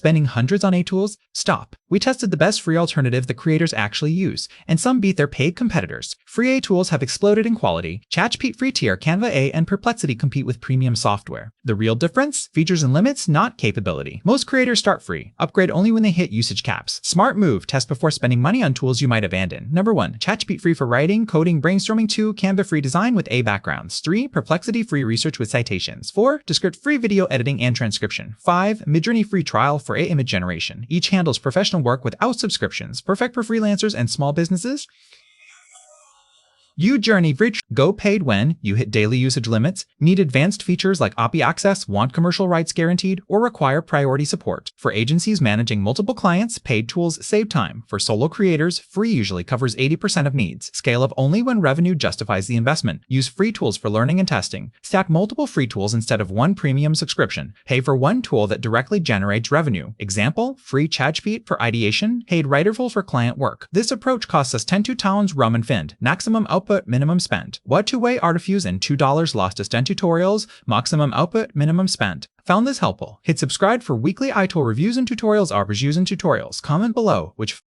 spending hundreds on AI tools? Stop. We tested the best free alternative the creators actually use, and some beat their paid competitors. Free AI tools have exploded in quality. ChatGPT free tier, Canva A, and Perplexity compete with premium software. The real difference? Features and limits, not capability. Most creators start free. Upgrade only when they hit usage caps. Smart move. Test before spending money on tools you might abandon. Number 1. ChatGPT free for writing, coding, brainstorming. 2. Canva free design with A backgrounds. 3. Perplexity free research with citations. 4. Descript free video editing and transcription. 5. Midjourney free trial for AI image generation. Each handles professional work without subscriptions. Perfect for freelancers and small businesses. Journey free. Go paid when you hit daily usage limits, need advanced features like API access, want commercial rights guaranteed, or require priority support. For agencies managing multiple clients, paid tools save time. For solo creators, free usually covers 80% of needs. Scale up only when revenue justifies the investment. Use free tools for learning and testing. Stack multiple free tools instead of one premium subscription. Pay for one tool that directly generates revenue. Example, free ChatGPT for ideation, paid Writerful for client work. This approach costs us 10 towns rum and find. Maximum output, minimum spend. What to weigh artifuse and $2 lost to 10 tutorials, maximum output, minimum spend. Found this helpful? Hit subscribe for weekly iTool reviews and tutorials, reviews and tutorials. Comment below which